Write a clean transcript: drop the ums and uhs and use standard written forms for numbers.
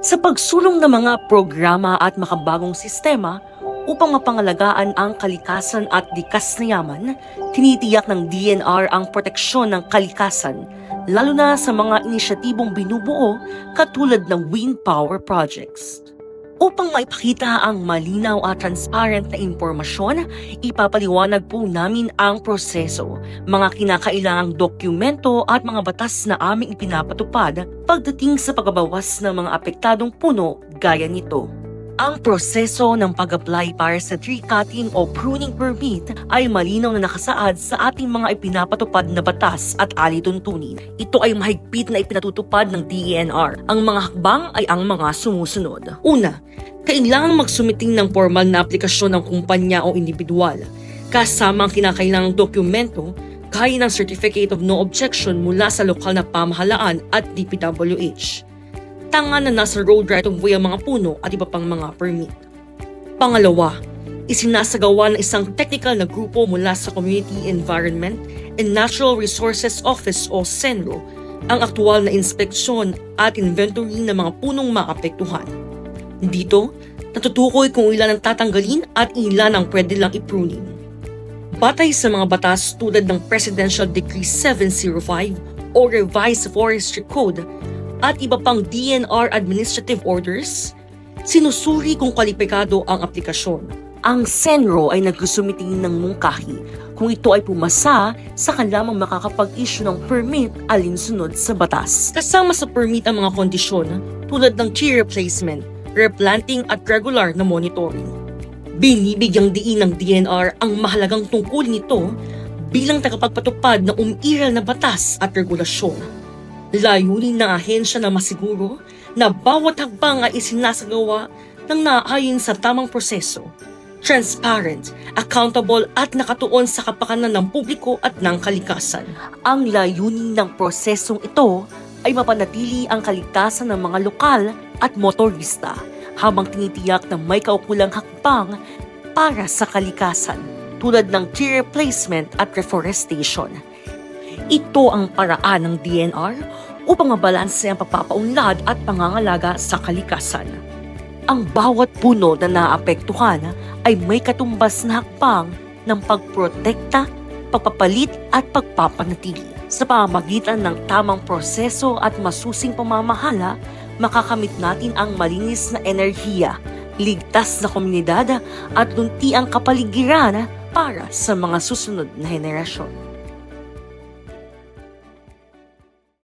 sa pagsulong ng mga programa at makabagong sistema upang mapangalagaan ang kalikasan at likas na yaman, tinitiyak ng DNR ang proteksyon ng kalikasan, lalo na sa mga inisyatibong binubuo katulad ng wind power projects. Upang maipakita ang malinaw at transparent na impormasyon, ipapaliwanag po namin ang proseso, mga kinakailangang dokumento at mga batas na aming ipinapatupad pagdating sa pagbabawas ng mga apektadong puno gaya nito. Ang proseso ng pag-apply para sa tree cutting o pruning permit ay malinaw na nakasaad sa ating mga ipinapatupad na batas at alituntunin. Ito ay mahigpit na ipinatutupad ng DENR. Ang mga hakbang ay ang mga sumusunod. Una, kailangang magsumiting ng formal na aplikasyon ng kumpanya o individual, kasama ang kinakailangang dokumento gaya ng Certificate of No Objection mula sa lokal na pamahalaan at DPWH. Tanga na nasa road right of way ang mga puno at iba pang mga permit. Pangalawa, isinasagawa ng isang technical na grupo mula sa Community Environment and Natural Resources Office o CENRO ang aktual na inspeksyon at inventory ng mga punong maapektuhan. Dito, natutukoy kung ilan ang tatanggalin at ilan ang pwede lang ipruning. Batay sa mga batas tulad ng Presidential Decree 705 o Revised Forestry Code at iba pang DNR administrative orders, sinusuri kung kwalipikado ang aplikasyon. Ang CENRO ay nagsusumiting ng mungkahi kung ito ay pumasa sa lamang makakapag-issue ng permit alinsunod sa batas. Kasama sa permit ang mga kondisyon tulad ng tree replacement, replanting at regular na monitoring. Binibigyang diin ng DNR ang mahalagang tungkulin nito bilang tagapagpatupad ng umiiral na batas at regulasyon. Layunin ng ahensya na masiguro na bawat hakbang ay isinasagawa ng naaayon sa tamang proseso, transparent, accountable at nakatuon sa kapakanan ng publiko at ng kalikasan. Ang layunin ng prosesong ito ay mapanatili ang kaligtasan ng mga lokal at motorista habang tinitiyak na may kaukulang hakbang para sa kalikasan tulad ng tree replacement at reforestation. Ito ang paraan ng DNR upang mabalanse ang pagpapaunlad at pangangalaga sa kalikasan. Ang bawat puno na naapektuhan ay may katumbas na hakbang ng pagprotekta, pagpapalit at pagpapanatili. Sa pamamagitan ng tamang proseso at masusing pamamahala, makakamit natin ang malinis na enerhiya, ligtas na komunidad at luntiang kapaligiran para sa mga susunod na henerasyon.